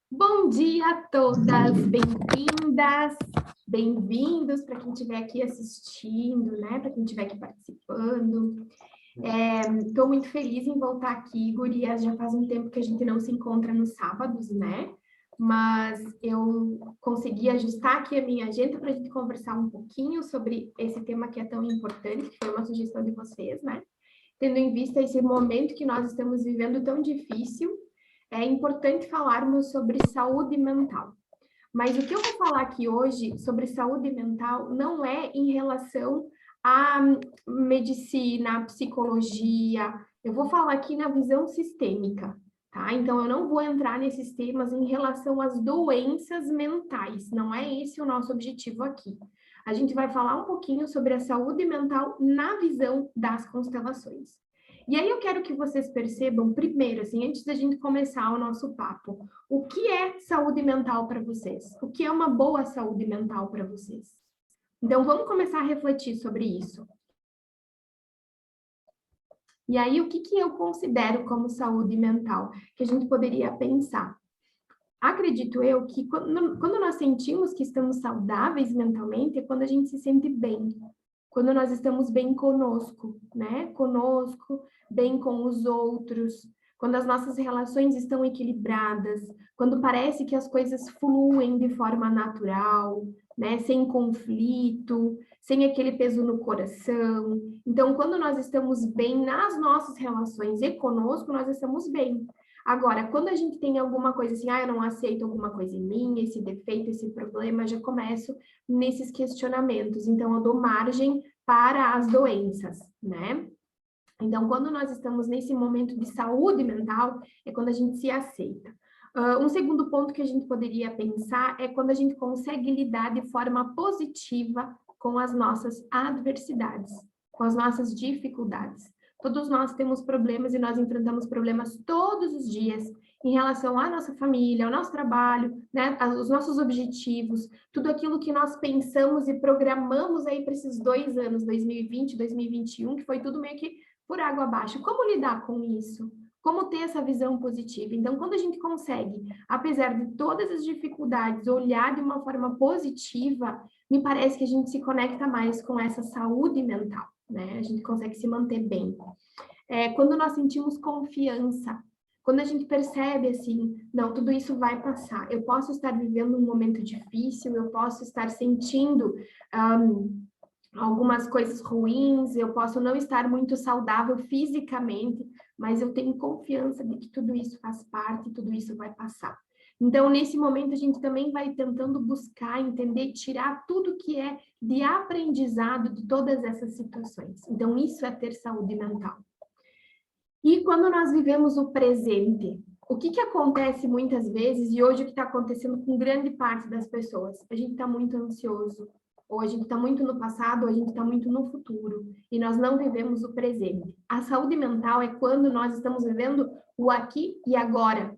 Bom dia a todas, bem-vindas, bem-vindos para quem estiver aqui assistindo, né? Para quem estiver aqui participando. Estou muito feliz em voltar aqui, gurias, já faz um tempo que a gente não se encontra nos sábados, né? Mas eu consegui ajustar aqui a minha agenda para a gente conversar um pouquinho sobre esse tema que é tão importante, que foi uma sugestão de vocês, né? Tendo em vista esse momento que nós estamos vivendo tão difícil, é importante falarmos sobre saúde mental. Mas o que eu vou falar aqui hoje sobre saúde mental não é em relação à medicina, à psicologia. Eu vou falar aqui na visão sistêmica, tá? Então, eu não vou entrar nesses temas em relação às doenças mentais. Não é esse o nosso objetivo aqui. A gente vai falar um pouquinho sobre a saúde mental na visão das constelações. E aí eu quero que vocês percebam, primeiro, assim, antes da gente começar o nosso papo, o que é saúde mental para vocês? O que é uma boa saúde mental para vocês? Então, vamos começar a refletir sobre isso. E aí, o que eu considero como saúde mental? Que a gente poderia pensar. Acredito eu que quando nós sentimos que estamos saudáveis mentalmente, é quando a gente se sente bem. Quando nós estamos bem conosco, né? Conosco, bem com os outros, quando as nossas relações estão equilibradas, quando parece que as coisas fluem de forma natural, né? Sem conflito, sem aquele peso no coração. Então, quando nós estamos bem nas nossas relações e conosco, nós estamos bem. Agora, quando a gente tem alguma coisa assim, eu não aceito alguma coisa em mim, esse defeito, esse problema, já começo nesses questionamentos. Então, eu dou margem para as doenças, né? Então, quando nós estamos nesse momento de saúde mental, é quando a gente se aceita. Um segundo ponto que a gente poderia pensar é quando a gente consegue lidar de forma positiva com as nossas adversidades, com as nossas dificuldades. Todos nós temos problemas e nós enfrentamos problemas todos os dias em relação à nossa família, ao nosso trabalho, né, os nossos objetivos, tudo aquilo que nós pensamos e programamos aí para esses 2 anos, 2020, 2021, que foi tudo meio que por água abaixo. Como lidar com isso? Como ter essa visão positiva? Então, quando a gente consegue, apesar de todas as dificuldades, olhar de uma forma positiva, me parece que a gente se conecta mais com essa saúde mental, né? A gente consegue se manter bem. Quando nós sentimos confiança, quando a gente percebe assim, não, tudo isso vai passar, eu posso estar vivendo um momento difícil, eu posso estar sentindo algumas coisas ruins, eu posso não estar muito saudável fisicamente, mas eu tenho confiança de que tudo isso faz parte, tudo isso vai passar. Então, nesse momento, a gente também vai tentando buscar, entender, tirar tudo que é de aprendizado de todas essas situações. Então, isso é ter saúde mental. E quando nós vivemos o presente, o que acontece muitas vezes, e hoje o que está acontecendo com grande parte das pessoas? A gente está muito ansioso, ou a gente está muito no passado, ou a gente está muito no futuro, e nós não vivemos o presente. A saúde mental é quando nós estamos vivendo o aqui e agora.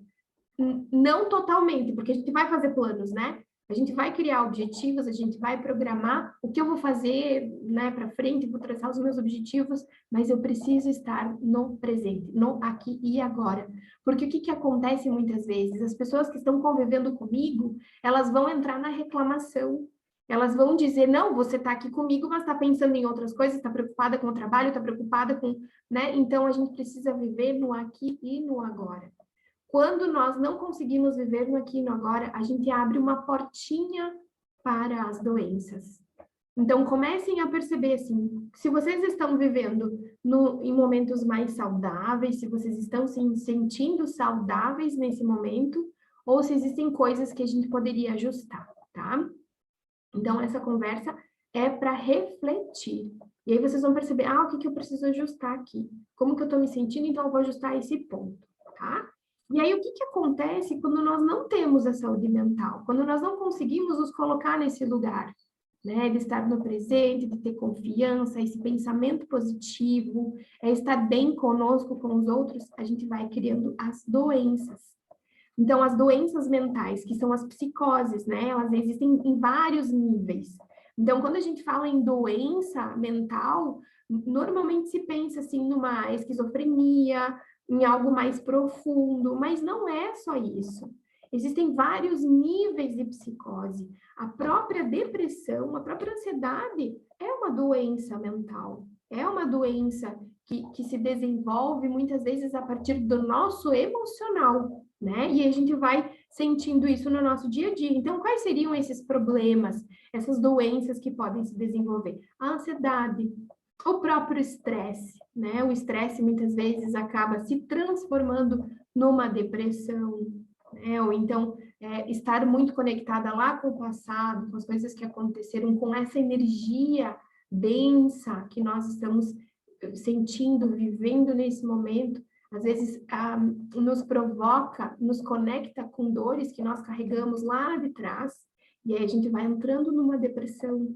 Não totalmente, porque a gente vai fazer planos, né? A gente vai criar objetivos, a gente vai programar o que eu vou fazer, né, para frente, vou traçar os meus objetivos, mas eu preciso estar no presente, no aqui e agora. Porque o que acontece muitas vezes? As pessoas que estão convivendo comigo, elas vão entrar na reclamação. Elas vão dizer, não, você está aqui comigo, mas está pensando em outras coisas, está preocupada com o trabalho, está preocupada com, né? Então, a gente precisa viver no aqui e no agora. Quando nós não conseguimos viver no aqui e no agora, a gente abre uma portinha para as doenças. Então, comecem a perceber, assim, se vocês estão vivendo em momentos mais saudáveis, se vocês estão se sentindo saudáveis nesse momento, ou se existem coisas que a gente poderia ajustar, tá? Então, essa conversa é para refletir. E aí vocês vão perceber, o que eu preciso ajustar aqui? Como que eu estou me sentindo? Então, eu vou ajustar esse ponto, tá? E aí, o que acontece quando nós não temos a saúde mental? Quando nós não conseguimos nos colocar nesse lugar, né? De estar no presente, de ter confiança, esse pensamento positivo, estar bem conosco, com os outros, a gente vai criando as doenças. Então, as doenças mentais, que são as psicoses, né? Elas existem em vários níveis. Então, quando a gente fala em doença mental, normalmente se pensa, assim, numa esquizofrenia, em algo mais profundo, mas não é só isso. Existem vários níveis de psicose. A própria depressão, a própria ansiedade é uma doença mental, é uma doença que se desenvolve muitas vezes a partir do nosso emocional, né? E a gente vai sentindo isso no nosso dia a dia. Então, quais seriam esses problemas, essas doenças que podem se desenvolver? A ansiedade, o próprio estresse, né? O estresse muitas vezes acaba se transformando numa depressão, né? Ou então estar muito conectada lá com o passado, com as coisas que aconteceram, com essa energia densa que nós estamos sentindo, vivendo nesse momento, às vezes nos provoca, nos conecta com dores que nós carregamos lá de trás, e aí a gente vai entrando numa depressão.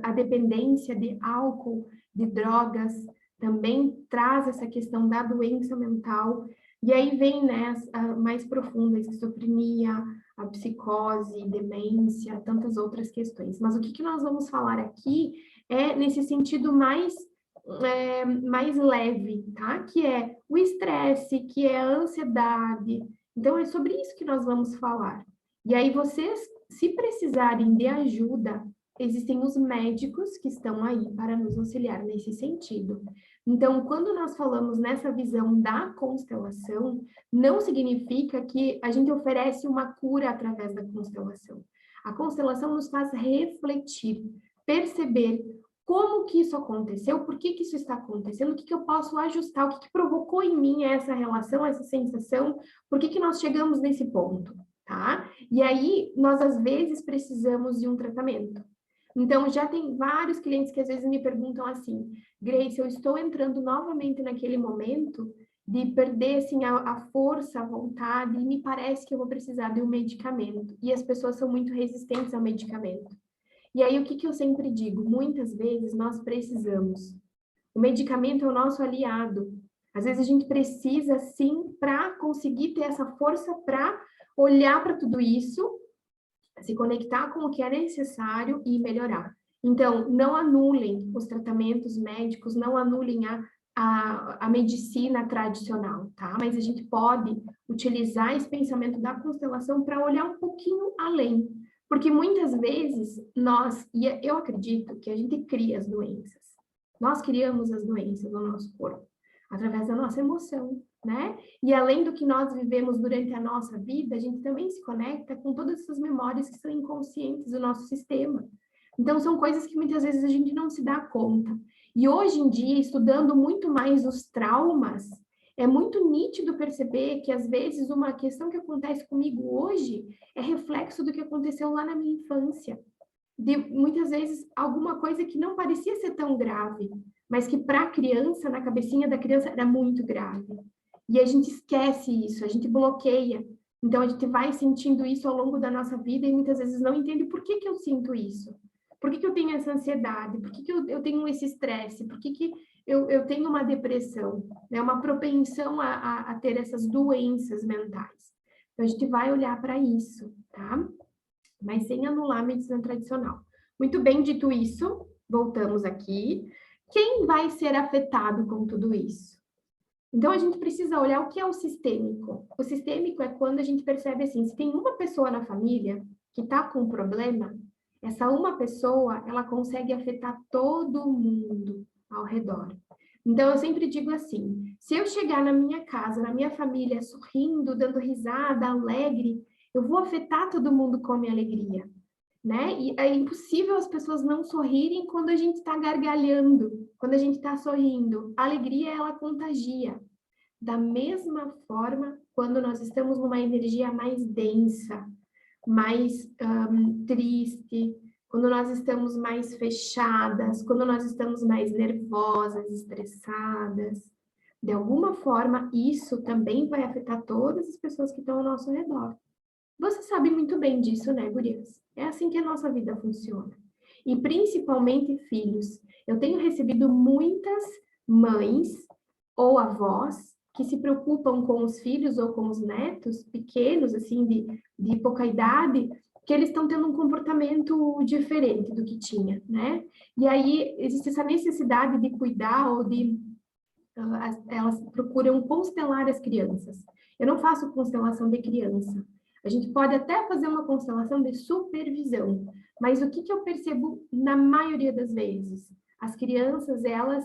A dependência de álcool, de drogas, também traz essa questão da doença mental, e aí vem, né, a mais profunda, a esquizofrenia, a psicose, demência, tantas outras questões. Mas o que nós vamos falar aqui é nesse sentido mais leve, tá? Que é o estresse, que é a ansiedade. Então, é sobre isso que nós vamos falar. E aí, vocês, se precisarem de ajuda, existem os médicos que estão aí para nos auxiliar nesse sentido. Então, quando nós falamos nessa visão da constelação, não significa que a gente oferece uma cura através da constelação. A constelação nos faz refletir, perceber como que isso aconteceu, por que isso está acontecendo, o que eu posso ajustar, o que provocou em mim essa relação, essa sensação, por que nós chegamos nesse ponto, tá? E aí, nós às vezes precisamos de um tratamento. Então, já tem vários clientes que às vezes me perguntam assim, Grace, eu estou entrando novamente naquele momento de perder assim, a força, a vontade, e me parece que eu vou precisar de um medicamento. E as pessoas são muito resistentes ao medicamento. E aí, o que eu sempre digo? Muitas vezes nós precisamos. O medicamento é o nosso aliado. Às vezes a gente precisa, sim, para conseguir ter essa força para olhar para tudo isso, se conectar com o que é necessário e melhorar. Então, não anulem os tratamentos médicos, não anulem a medicina tradicional, tá? Mas a gente pode utilizar esse pensamento da constelação para olhar um pouquinho além. Porque muitas vezes e eu acredito que a gente cria as doenças. Nós criamos as doenças no nosso corpo, através da nossa emoção, né? E além do que nós vivemos durante a nossa vida, a gente também se conecta com todas essas memórias que são inconscientes do nosso sistema. Então, são coisas que muitas vezes a gente não se dá conta. E hoje em dia, estudando muito mais os traumas, é muito nítido perceber que, às vezes, uma questão que acontece comigo hoje é reflexo do que aconteceu lá na minha infância. De, muitas vezes, alguma coisa que não parecia ser tão grave, mas que para a criança, na cabecinha da criança, era muito grave. E a gente esquece isso, a gente bloqueia. Então, a gente vai sentindo isso ao longo da nossa vida e muitas vezes não entende por que eu sinto isso. Por que eu tenho essa ansiedade? Por que eu tenho esse estresse? Por que eu tenho uma depressão? É uma propensão a ter essas doenças mentais. Então, a gente vai olhar para isso, tá? Mas sem anular a medicina tradicional. Muito bem, dito isso, voltamos aqui. Quem vai ser afetado com tudo isso? Então, a gente precisa olhar o que é o sistêmico. O sistêmico é quando a gente percebe assim, se tem uma pessoa na família que está com um problema, essa uma pessoa, ela consegue afetar todo mundo ao redor. Então, eu sempre digo assim, se eu chegar na minha casa, na minha família, sorrindo, dando risada, alegre, eu vou afetar todo mundo com a minha alegria, né? E é impossível as pessoas não sorrirem quando a gente está gargalhando, quando a gente está sorrindo. A alegria, ela contagia. Da mesma forma, quando nós estamos numa energia mais densa, mais triste, quando nós estamos mais fechadas, quando nós estamos mais nervosas, estressadas, de alguma forma, isso também vai afetar todas as pessoas que estão ao nosso redor. Você sabe muito bem disso, né, gurias? É assim que a nossa vida funciona. E principalmente filhos. Eu tenho recebido muitas mães ou avós que se preocupam com os filhos ou com os netos pequenos, assim, de pouca idade, que eles estão tendo um comportamento diferente do que tinha, né? E aí existe essa necessidade de cuidar ou de elas procuram constelar as crianças. Eu não faço constelação de criança. A gente pode até fazer uma constelação de supervisão, mas o que eu percebo na maioria das vezes? As crianças, elas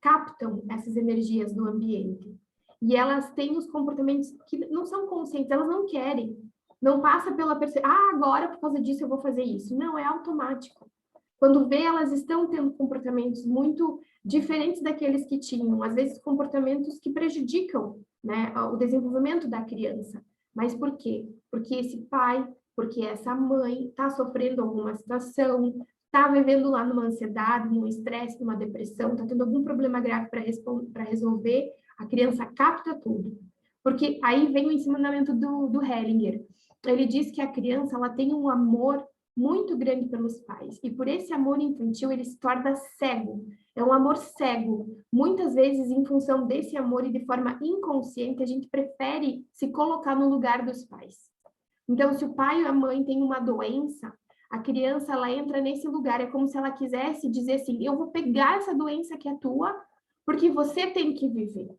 captam essas energias do ambiente. E elas têm os comportamentos que não são conscientes, elas não querem. Não passa pela percepção, agora por causa disso eu vou fazer isso. Não, é automático. Quando vê, elas estão tendo comportamentos muito diferentes daqueles que tinham, às vezes comportamentos que prejudicam, né, o desenvolvimento da criança. Mas por quê? Porque esse pai, porque essa mãe está sofrendo alguma situação, está vivendo lá numa ansiedade, num estresse, numa depressão, está tendo algum problema grave para resolver, a criança capta tudo. Porque aí vem o ensinamento do Hellinger. Ele diz que a criança ela tem um amor muito grande pelos pais, e por esse amor infantil ele se torna cego, é um amor cego. Muitas vezes, em função desse amor e de forma inconsciente, a gente prefere se colocar no lugar dos pais. Então, se o pai ou a mãe tem uma doença, a criança ela entra nesse lugar, é como se ela quisesse dizer assim, eu vou pegar essa doença que é tua, porque você tem que viver.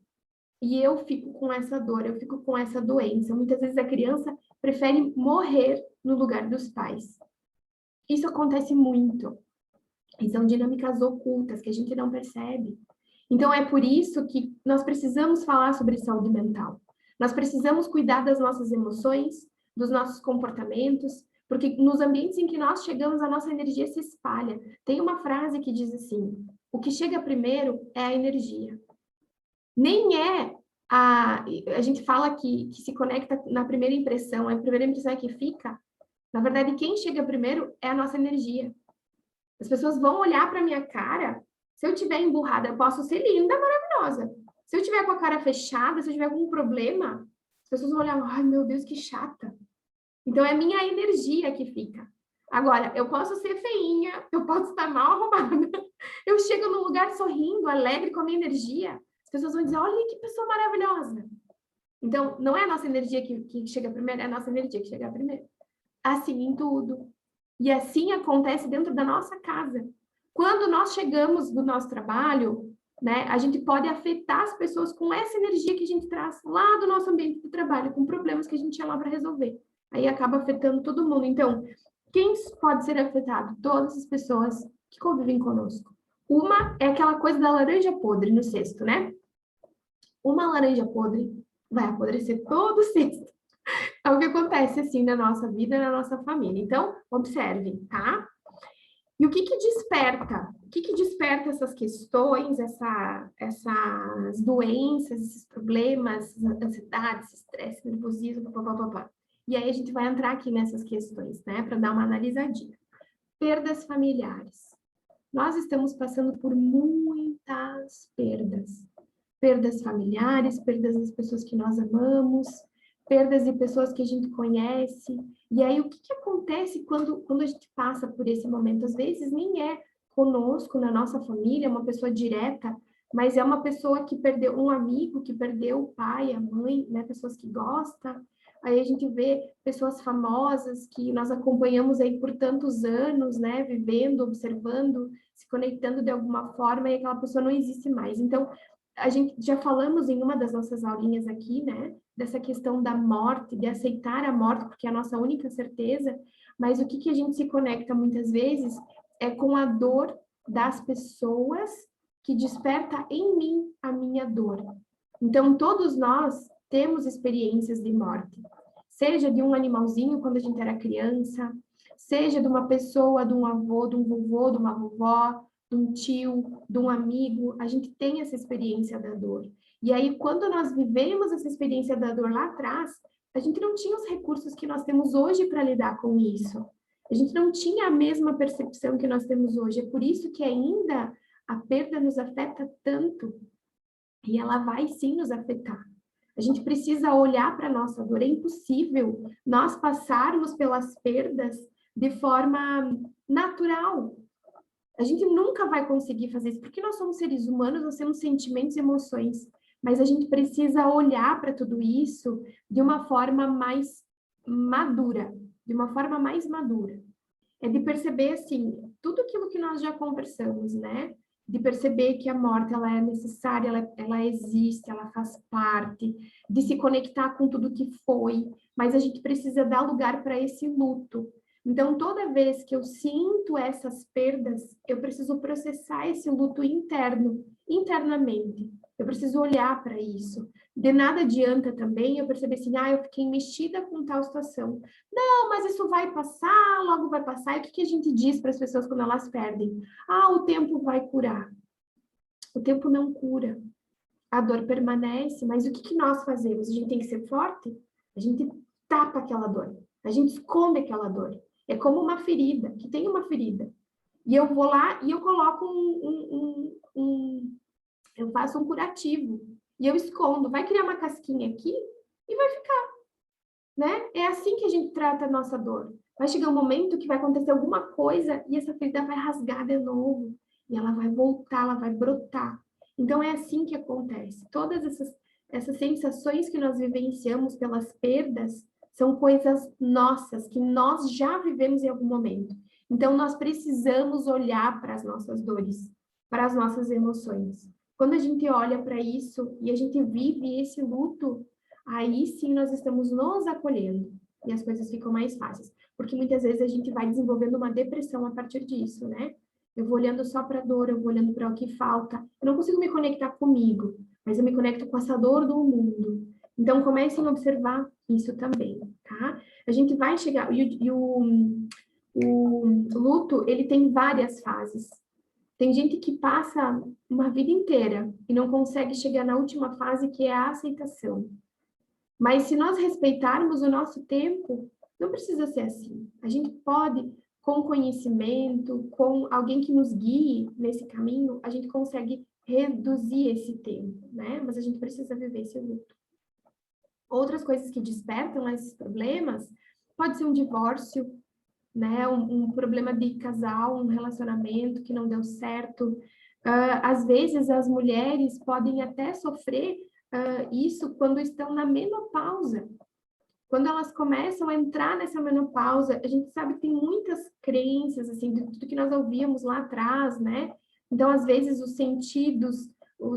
E eu fico com essa dor, eu fico com essa doença. Muitas vezes a criança prefere morrer no lugar dos pais. Isso acontece muito. E são dinâmicas ocultas que a gente não percebe. Então, é por isso que nós precisamos falar sobre saúde mental. Nós precisamos cuidar das nossas emoções, dos nossos comportamentos, porque nos ambientes em que nós chegamos, a nossa energia se espalha. Tem uma frase que diz assim, o que chega primeiro é a energia. Nem é a gente fala que se conecta na primeira impressão, a primeira impressão é que fica. Na verdade, quem chega primeiro é a nossa energia. As pessoas vão olhar para minha cara, se eu tiver emburrada, eu posso ser linda, maravilhosa. Se eu tiver com a cara fechada, se eu tiver algum problema, as pessoas vão olhar, ai meu Deus, que chata. Então é a minha energia que fica. Agora, eu posso ser feinha, eu posso estar mal arrumada. Eu chego num lugar sorrindo, alegre com a minha energia. As pessoas vão dizer, olha que pessoa maravilhosa. Então, não é a nossa energia que chega primeiro, é a nossa energia que chega primeiro. Assim em tudo. E assim acontece dentro da nossa casa. Quando nós chegamos do nosso trabalho, né, a gente pode afetar as pessoas com essa energia que a gente traz lá do nosso ambiente de trabalho, com problemas que a gente tinha lá para resolver. Aí acaba afetando todo mundo. Então, quem pode ser afetado? Todas as pessoas que convivem conosco. Uma é aquela coisa da laranja podre no cesto, né? Uma laranja podre vai apodrecer todo o cesto. É o que acontece, assim, na nossa vida, na nossa família. Então, observem, tá? E o que desperta? O que desperta essas questões, essas doenças, esses problemas, ansiedade, estresse, nervosismo, papapá. E aí a gente vai entrar aqui nessas questões, né? Para dar uma analisadinha. Perdas familiares. Nós estamos passando por muitas perdas. Perdas familiares, perdas das pessoas que nós amamos, perdas de pessoas que a gente conhece. E aí, o que acontece quando a gente passa por esse momento? Às vezes, nem é conosco, na nossa família, uma pessoa direta, mas é uma pessoa que perdeu um amigo, que perdeu o pai, a mãe, né? Pessoas que gostam. Aí a gente vê pessoas famosas que nós acompanhamos aí por tantos anos, né? Vivendo, observando, se conectando de alguma forma, e aquela pessoa não existe mais. Então, a gente já falamos em uma das nossas aulinhas aqui, né? Dessa questão da morte, de aceitar a morte, porque é a nossa única certeza, mas o que a gente se conecta muitas vezes é com a dor das pessoas que desperta em mim a minha dor. Então, todos nós temos experiências de morte, seja de um animalzinho quando a gente era criança, seja de uma pessoa, de um avô, de um vovô, de uma vovó, de um tio, de um amigo, a gente tem essa experiência da dor. E aí, quando nós vivemos essa experiência da dor lá atrás, a gente não tinha os recursos que nós temos hoje para lidar com isso. A gente não tinha a mesma percepção que nós temos hoje. É por isso que ainda a perda nos afeta tanto. E ela vai sim nos afetar. A gente precisa olhar para a nossa dor. É impossível nós passarmos pelas perdas de forma natural. A gente nunca vai conseguir fazer isso, porque nós somos seres humanos, nós temos sentimentos e emoções, mas a gente precisa olhar para tudo isso de uma forma mais madura, de uma forma mais madura. É de perceber, assim, tudo aquilo que nós já conversamos, né? de perceber que a morte ela é necessária, ela existe, ela faz parte, de se conectar com tudo que foi, mas a gente precisa dar lugar para esse luto. Então, toda vez que eu sinto essas perdas, eu preciso processar esse luto internamente. Eu preciso olhar para isso. De nada adianta também eu perceber assim, eu fiquei mexida com tal situação. Não, mas isso vai passar, logo vai passar. E o que a gente diz para as pessoas quando elas perdem? O tempo vai curar. O tempo não cura. A dor permanece, mas o que nós fazemos? A gente tem que ser forte? A gente tapa aquela dor. A gente esconde aquela dor. É como uma ferida, que tem uma ferida. E eu vou lá e eu coloco eu faço um curativo. E eu escondo. Vai criar uma casquinha aqui e vai ficar, né? É assim que a gente trata a nossa dor. Vai chegar um momento que vai acontecer alguma coisa e essa ferida vai rasgar de novo. E ela vai voltar, ela vai brotar. Então, é assim que acontece. Todas essas sensações que nós vivenciamos pelas perdas são coisas nossas, que nós já vivemos em algum momento. Então, nós precisamos olhar para as nossas dores, para as nossas emoções. Quando a gente olha para isso e a gente vive esse luto, aí sim nós estamos nos acolhendo e as coisas ficam mais fáceis. Porque muitas vezes a gente vai desenvolvendo uma depressão a partir disso, né? Eu vou olhando só para a dor, eu vou olhando para o que falta. Eu não consigo me conectar comigo, mas eu me conecto com essa dor do mundo. Então, comecem a observar isso também, tá? A gente vai chegar... O luto, ele tem várias fases. Tem gente que passa uma vida inteira e não consegue chegar na última fase, que é a aceitação. Mas se nós respeitarmos o nosso tempo, não precisa ser assim. A gente pode, com conhecimento, com alguém que nos guie nesse caminho, a gente consegue reduzir esse tempo, né? Mas a gente precisa viver esse luto. Outras coisas que despertam esses problemas, pode ser um divórcio, né? Um problema de casal, um relacionamento que não deu certo. Às vezes, as mulheres podem até sofrer isso quando estão na menopausa. Quando elas começam a entrar nessa menopausa, a gente sabe que tem muitas crenças, assim, de tudo que nós ouvíamos lá atrás, né? Então, às vezes, os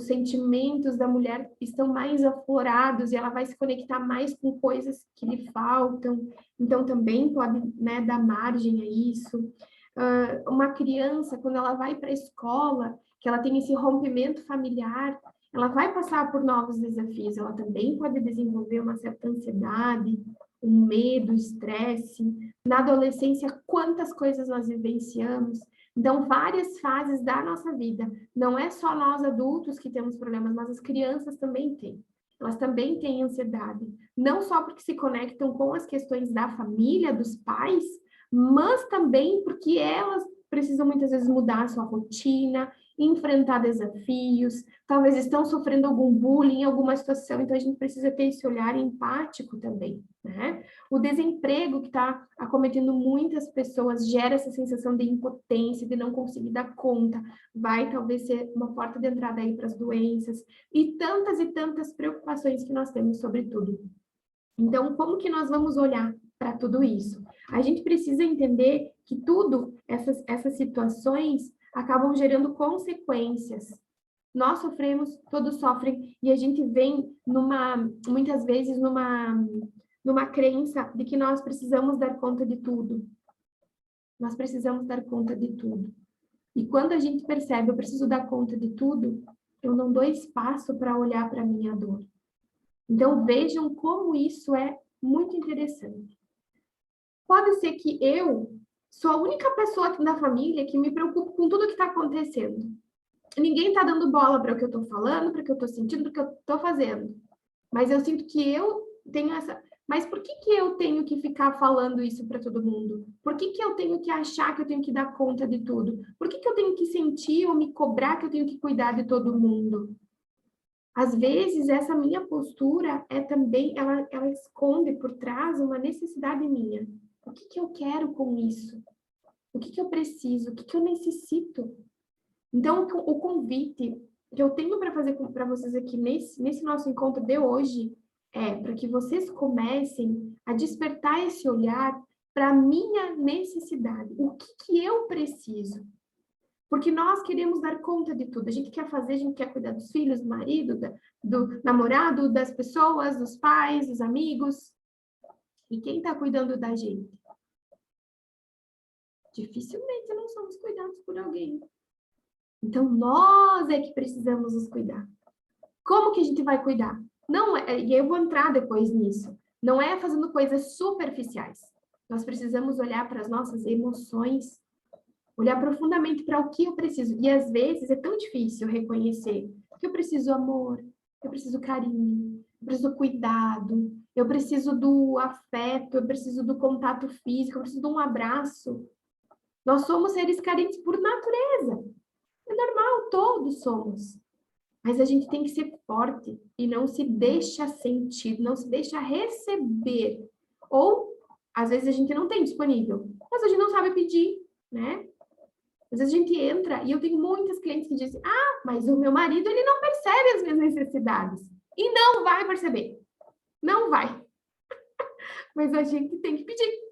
sentimentos da mulher estão mais aflorados e ela vai se conectar mais com coisas que lhe faltam. Então, também pode, né, dar margem a isso. Uma criança, quando ela vai para a escola, que ela tem esse rompimento familiar, ela vai passar por novos desafios, ela também pode desenvolver uma certa ansiedade, um medo, estresse. Na adolescência, quantas coisas nós vivenciamos. Então, várias fases da nossa vida. Não é só nós adultos que temos problemas, mas as crianças também têm. Elas também têm ansiedade. Não só porque se conectam com as questões da família, dos pais, mas também porque elas precisam muitas vezes mudar a sua rotina, enfrentar desafios, talvez estão sofrendo algum bullying, alguma situação, então a gente precisa ter esse olhar empático também, né? O desemprego que está acometendo muitas pessoas gera essa sensação de impotência, de não conseguir dar conta, vai talvez ser uma porta de entrada aí para as doenças, e tantas preocupações que nós temos sobre tudo. Então, como que nós vamos olhar para tudo isso? A gente precisa entender que essas situações acabam gerando consequências. Nós sofremos, todos sofrem, e a gente vem muitas vezes numa crença de que nós precisamos dar conta de tudo. Nós precisamos dar conta de tudo. E quando a gente percebe, eu preciso dar conta de tudo, eu não dou espaço para olhar para a minha dor. Então, vejam como isso é muito interessante. Pode ser que eu sou a única pessoa aqui da família que me preocupo com tudo que está acontecendo. Ninguém está dando bola para o que eu estou falando, para o que eu estou sentindo, para o que eu estou fazendo. Mas eu sinto que eu tenho essa... Mas por que eu tenho que ficar falando isso para todo mundo? Por que eu tenho que achar que eu tenho que dar conta de tudo? Por que eu tenho que sentir ou me cobrar que eu tenho que cuidar de todo mundo? Às vezes, essa minha postura é também, ela esconde por trás uma necessidade minha. O que eu quero com isso? O que eu preciso? O que eu necessito? Então, o convite que eu tenho para fazer para vocês aqui nesse nosso encontro de hoje é para que vocês comecem a despertar esse olhar para a minha necessidade. O que eu preciso? Porque nós queremos dar conta de tudo. A gente quer cuidar dos filhos, do marido, do namorado, das pessoas, dos pais, dos amigos. E quem está cuidando da gente? Dificilmente não somos cuidados por alguém. Então, nós é que precisamos nos cuidar. Como que a gente vai cuidar? Não é, e eu vou entrar depois nisso. Não é fazendo coisas superficiais. Nós precisamos olhar para as nossas emoções, olhar profundamente para o que eu preciso. E às vezes é tão difícil reconhecer que eu preciso amor, eu preciso carinho, eu preciso cuidado, eu preciso do afeto, eu preciso do contato físico, eu preciso de um abraço. Nós somos seres carentes por natureza. É normal, todos somos. Mas a gente tem que ser forte e não se deixa sentir, não se deixa receber. Ou, às vezes, a gente não tem disponível, mas a gente não sabe pedir, né? Às vezes a gente entra, e eu tenho muitas clientes que dizem, mas o meu marido, ele não percebe as minhas necessidades. E não vai perceber. Não vai. Mas a gente tem que pedir.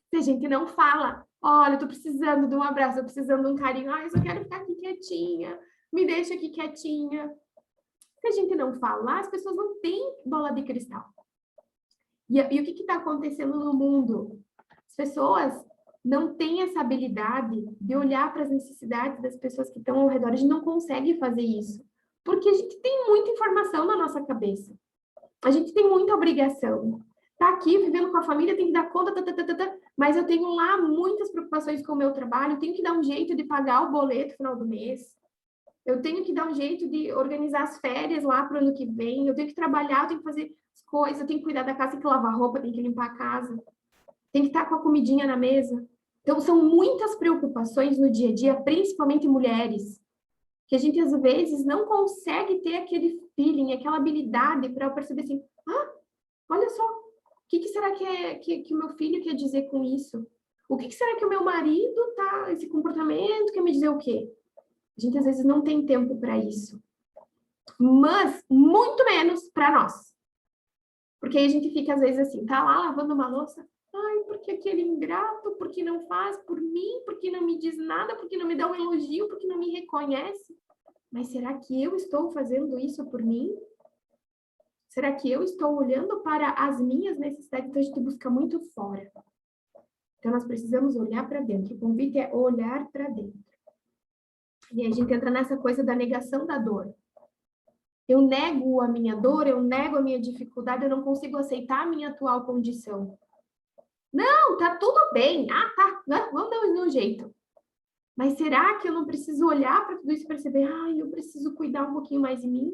Se a gente não fala, olha, eu tô precisando de um abraço, tô precisando de um carinho, eu só quero ficar aqui quietinha, me deixa aqui quietinha. Se a gente não falar, as pessoas não têm bola de cristal. E o que está acontecendo no mundo? As pessoas não têm essa habilidade de olhar para as necessidades das pessoas que estão ao redor. A gente não consegue fazer isso. Porque a gente tem muita informação na nossa cabeça. A gente tem muita obrigação. Tá aqui, vivendo com a família, tem que dar conta, mas eu tenho lá muitas preocupações com o meu trabalho, eu tenho que dar um jeito de pagar o boleto no final do mês. Eu tenho que dar um jeito de organizar as férias lá para o ano que vem, eu tenho que trabalhar, eu tenho que fazer as coisas, eu tenho que cuidar da casa, tem que lavar roupa, tem que limpar a casa, tem que estar com a comidinha na mesa. Então, são muitas preocupações no dia a dia, principalmente mulheres, que a gente, às vezes, não consegue ter aquele feeling, aquela habilidade para perceber assim, olha só, o que será que o meu filho quer dizer com isso? O que será que o meu marido tá, esse comportamento quer me dizer o quê? A gente, às vezes, não tem tempo para isso. Mas, muito menos para nós. Porque aí a gente fica, às vezes, assim, tá lá lavando uma louça. Ai, porque aquele ingrato, porque não faz por mim, porque não me diz nada, porque não me dá um elogio, porque não me reconhece. Mas será que eu estou fazendo isso por mim? Será que eu estou olhando para as minhas necessidades? Então, a gente busca muito fora. Então, nós precisamos olhar para dentro. O convite é olhar para dentro. E aí a gente entra nessa coisa da negação da dor. Eu nego a minha dor, eu nego a minha dificuldade, eu não consigo aceitar a minha atual condição. Não, tá tudo bem. Tá, vamos dar um jeito. Mas será que eu não preciso olhar para tudo isso e perceber, eu preciso cuidar um pouquinho mais de mim?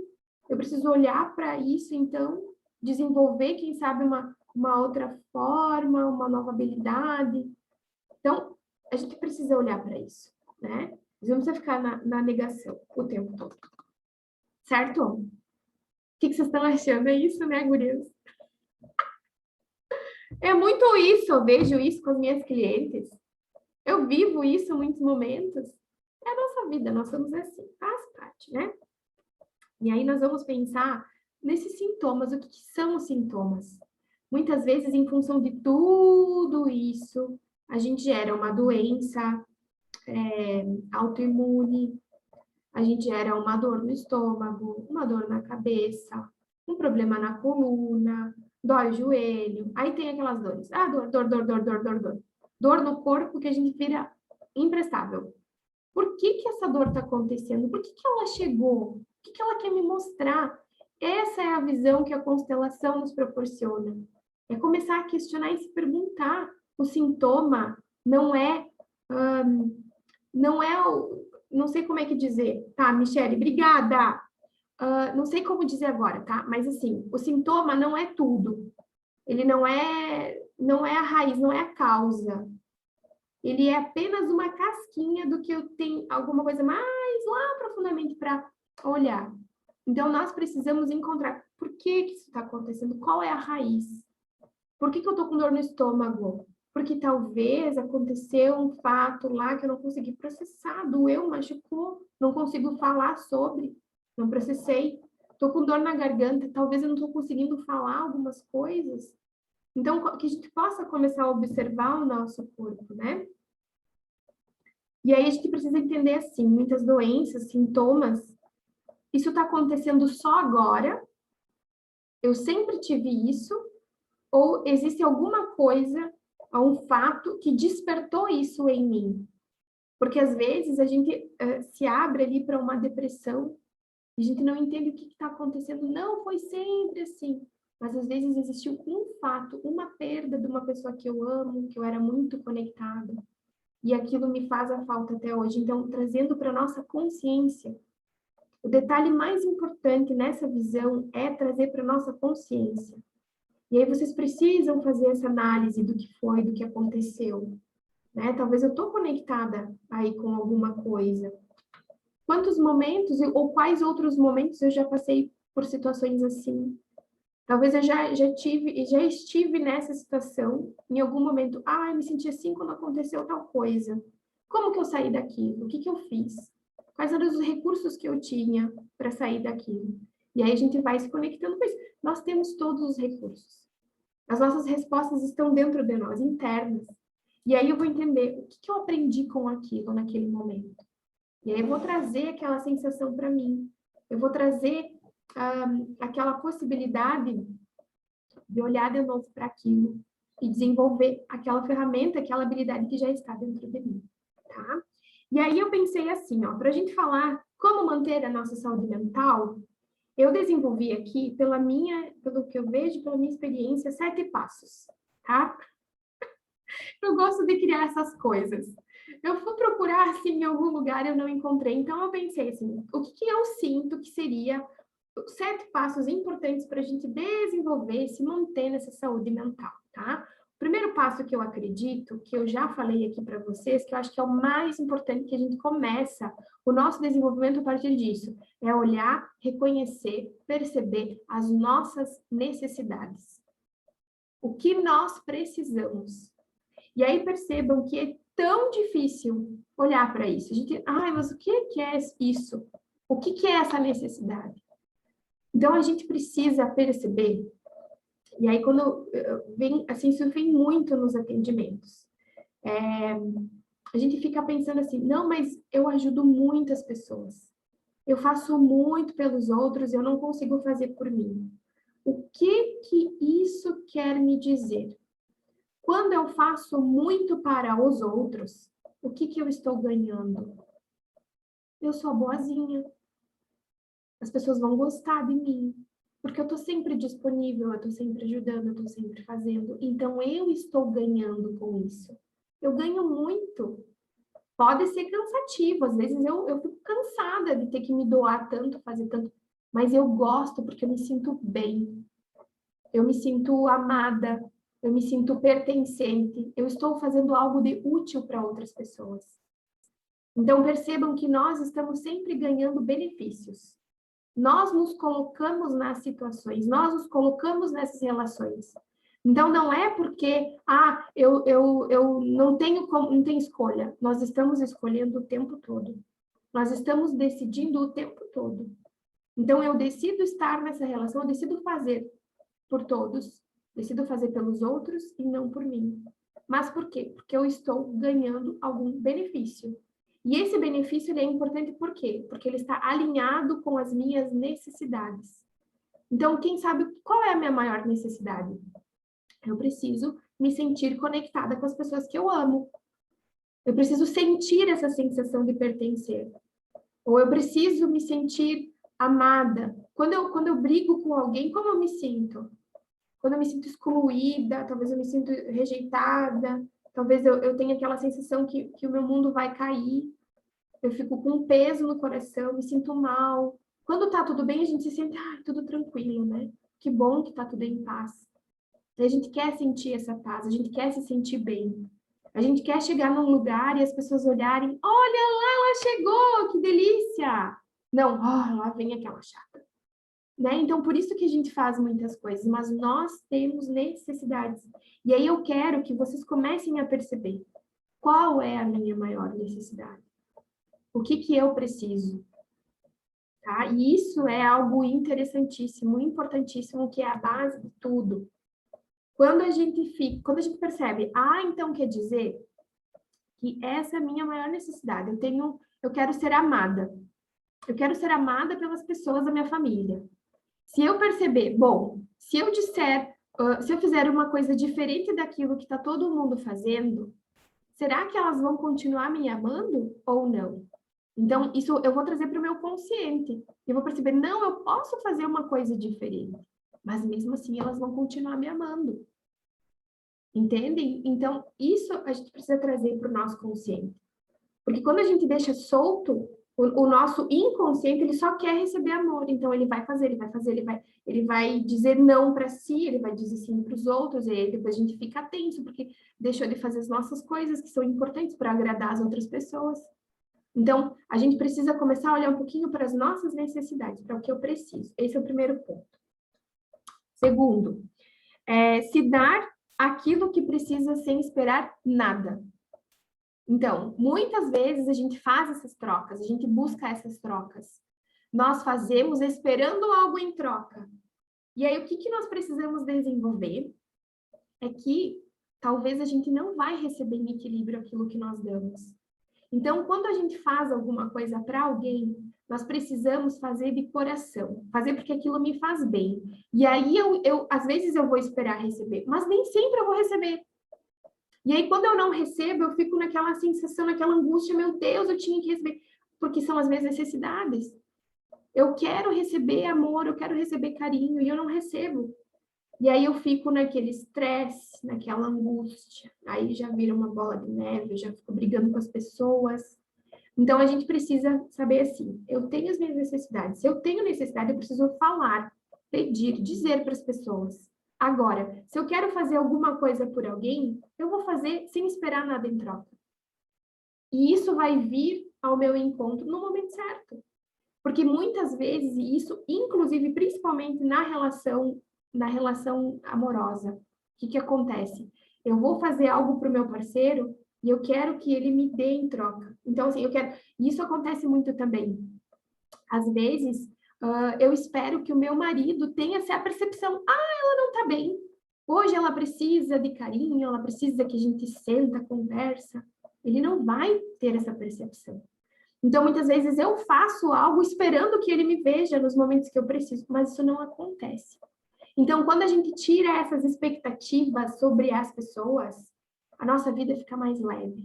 Eu preciso olhar para isso, então, desenvolver, quem sabe, uma outra forma, uma nova habilidade. Então, a gente precisa olhar para isso, né? Não precisa ficar na negação o tempo todo. Certo? O que vocês estão achando? É isso, né, gurias? É muito isso, eu vejo isso com as minhas clientes. Eu vivo isso em muitos momentos. É a nossa vida, nós somos assim, faz parte, né? E aí nós vamos pensar nesses sintomas, o que são os sintomas? Muitas vezes, em função de tudo isso, a gente gera uma doença autoimune, a gente gera uma dor no estômago, uma dor na cabeça, um problema na coluna, dói o joelho, aí tem aquelas dores. Dor. Dor no corpo que a gente vira imprestável. Por que essa dor está acontecendo? Por que ela chegou? O que ela quer me mostrar? Essa é a visão que a constelação nos proporciona. É começar a questionar e se perguntar. O sintoma não é não sei como é que dizer, tá, Michele, obrigada. Não sei como dizer agora, tá? Mas assim, o sintoma não é tudo. Ele não é a raiz, não é a causa. Ele é apenas uma casquinha do que eu tenho alguma coisa mais lá profundamente para olhar. Então, nós precisamos encontrar por que isso está acontecendo, qual é a raiz. Por que eu estou com dor no estômago? Porque talvez aconteceu um fato lá que eu não consegui processar, doeu, machucou, não consigo falar sobre, não processei. Estou com dor na garganta, talvez eu não estou conseguindo falar algumas coisas. Então, que a gente possa começar a observar o nosso corpo, né? E aí a gente precisa entender assim, muitas doenças, sintomas, isso está acontecendo só agora? Eu sempre tive isso? Ou existe alguma coisa, um fato que despertou isso em mim? Porque às vezes a gente se abre ali para uma depressão, e a gente não entende o que está acontecendo. Não, foi sempre assim. Mas às vezes existiu um fato, uma perda de uma pessoa que eu amo, que eu era muito conectada. E aquilo me faz a falta até hoje. Então, trazendo para a nossa consciência, o detalhe mais importante nessa visão é trazer para a nossa consciência. E aí vocês precisam fazer essa análise do que foi, do que aconteceu. Né? Talvez eu estou conectada aí com alguma coisa. Quantos momentos ou quais outros momentos eu já passei por situações assim? Talvez eu já estive nessa situação em algum momento. Ah, eu me senti assim quando aconteceu tal coisa. Como que eu saí daquilo? O que que eu fiz? Quais eram os recursos que eu tinha para sair daquilo? E aí a gente vai se conectando com isso. Nós temos todos os recursos. As nossas respostas estão dentro de nós, internas. E aí eu vou entender o que que eu aprendi com aquilo naquele momento. E aí eu vou trazer aquela sensação para mim. Eu vou trazer aquela possibilidade de olhar de novo para aquilo e desenvolver aquela ferramenta, aquela habilidade que já está dentro de mim, tá? E aí eu pensei assim, ó, para a gente falar como manter a nossa saúde mental, eu desenvolvi aqui, pelo que eu vejo, pela minha experiência, 7 passos, tá? Eu gosto de criar essas coisas. Eu fui procurar, assim, em algum lugar, eu não encontrei. Então, eu pensei assim, o que eu sinto que seria 7 passos importantes para a gente desenvolver e se manter nessa saúde mental, tá? O primeiro passo que eu acredito, que eu já falei aqui para vocês, que eu acho que é o mais importante que a gente começa o nosso desenvolvimento a partir disso, é olhar, reconhecer, perceber as nossas necessidades. O que nós precisamos. E aí percebam que é tão difícil olhar para isso. A gente, mas o que é isso? O que é essa necessidade? Então, a gente precisa perceber, e aí quando vem, assim, isso vem muito nos atendimentos, a gente fica pensando assim, não, mas eu ajudo muitas pessoas, eu faço muito pelos outros, eu não consigo fazer por mim. O que isso quer me dizer? Quando eu faço muito para os outros, o que eu estou ganhando? Eu sou boazinha, as pessoas vão gostar de mim, porque eu estou sempre disponível, eu estou sempre ajudando, eu estou sempre fazendo. Então, eu estou ganhando com isso. Eu ganho muito. Pode ser cansativo, às vezes eu fico cansada de ter que me doar tanto, fazer tanto, mas eu gosto porque eu me sinto bem. Eu me sinto amada, eu me sinto pertencente, eu estou fazendo algo de útil para outras pessoas. Então, percebam que nós estamos sempre ganhando benefícios. Nós nos colocamos nas situações, nós nos colocamos nessas relações. Então, não é porque, eu não tenho escolha. Nós estamos escolhendo o tempo todo. Nós estamos decidindo o tempo todo. Então, eu decido estar nessa relação, eu decido fazer por todos, decido fazer pelos outros e não por mim. Mas por quê? Porque eu estou ganhando algum benefício. E esse benefício ele é importante por quê? Porque ele está alinhado com as minhas necessidades. Então, quem sabe qual é a minha maior necessidade? Eu preciso me sentir conectada com as pessoas que eu amo. Eu preciso sentir essa sensação de pertencer. Ou eu preciso me sentir amada. Quando eu brigo com alguém, como eu me sinto? Quando eu me sinto excluída, talvez eu me sinto rejeitada, talvez eu tenha aquela sensação que o meu mundo vai cair. Eu fico com um peso no coração, me sinto mal. Quando tá tudo bem, a gente se sente, tudo tranquilo, né? Que bom que tá tudo em paz. A gente quer sentir essa paz, a gente quer se sentir bem. A gente quer chegar num lugar e as pessoas olharem, olha lá, ela chegou, que delícia! Não, lá vem aquela chata. Né? Então, por isso que a gente faz muitas coisas, mas nós temos necessidades. E aí eu quero que vocês comecem a perceber qual é a minha maior necessidade. O que eu preciso? Tá? E isso é algo interessantíssimo, importantíssimo, que é a base de tudo. Quando a gente percebe, então quer dizer que essa é a minha maior necessidade. Eu quero ser amada. Eu quero ser amada pelas pessoas da minha família. Se eu perceber, bom, se eu fizer uma coisa diferente daquilo que está todo mundo fazendo, será que elas vão continuar me amando ou não? Então, isso eu vou trazer para o meu consciente. Eu vou perceber, não, eu posso fazer uma coisa diferente, mas mesmo assim elas vão continuar me amando. Entendem? Então, isso a gente precisa trazer para o nosso consciente. Porque quando a gente deixa solto, o nosso inconsciente, ele só quer receber amor. Então, ele vai fazer, ele vai dizer não para si, ele vai dizer sim para os outros, e aí depois a gente fica tenso, porque deixou de fazer as nossas coisas que são importantes para agradar as outras pessoas. Então, a gente precisa começar a olhar um pouquinho para as nossas necessidades, para o que eu preciso. Esse é o primeiro ponto. Segundo, se dar aquilo que precisa sem esperar nada. Então, muitas vezes a gente faz essas trocas, a gente busca essas trocas. Nós fazemos esperando algo em troca. E aí, o que nós precisamos desenvolver é que talvez a gente não vai receber em equilíbrio aquilo que nós damos. Então, quando a gente faz alguma coisa para alguém, nós precisamos fazer de coração, fazer porque aquilo me faz bem. E aí, às vezes eu vou esperar receber, mas nem sempre eu vou receber. E aí, quando eu não recebo, eu fico naquela sensação, naquela angústia, meu Deus, eu tinha que receber, porque são as minhas necessidades. Eu quero receber amor, eu quero receber carinho, e eu não recebo. E aí eu fico naquele estresse, naquela angústia. Aí já vira uma bola de neve, eu já fico brigando com as pessoas. Então, a gente precisa saber assim, eu tenho as minhas necessidades. Se eu tenho necessidade, eu preciso falar, pedir, dizer para as pessoas. Agora, se eu quero fazer alguma coisa por alguém, eu vou fazer sem esperar nada em troca. E isso vai vir ao meu encontro no momento certo. Porque muitas vezes, e isso inclusive, principalmente na relação amorosa, o que acontece? Eu vou fazer algo para o meu parceiro e eu quero que ele me dê em troca. Então, assim, isso acontece muito também. Às vezes, eu espero que o meu marido tenha essa percepção, ela não está bem. Hoje ela precisa de carinho, ela precisa que a gente senta, conversa. Ele não vai ter essa percepção. Então, muitas vezes eu faço algo esperando que ele me veja nos momentos que eu preciso, mas isso não acontece. Então, quando a gente tira essas expectativas sobre as pessoas, a nossa vida fica mais leve.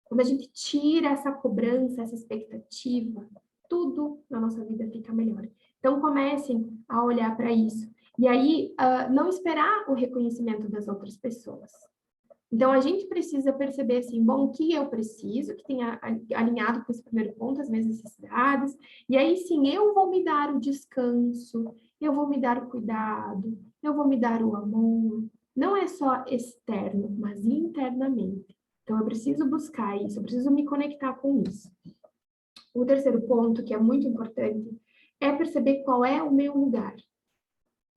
Quando a gente tira essa cobrança, essa expectativa, tudo na nossa vida fica melhor. Então, comecem a olhar para isso. E aí, não esperar o reconhecimento das outras pessoas. Então, a gente precisa perceber, assim, bom, o que eu preciso, que tenha alinhado com esse primeiro ponto, as minhas necessidades, e aí sim, eu vou me dar o descanso, eu vou me dar o cuidado, eu vou me dar o amor. Não é só externo, mas internamente. Então, eu preciso buscar isso, eu preciso me conectar com isso. O terceiro ponto, que é muito importante, é perceber qual é o meu lugar.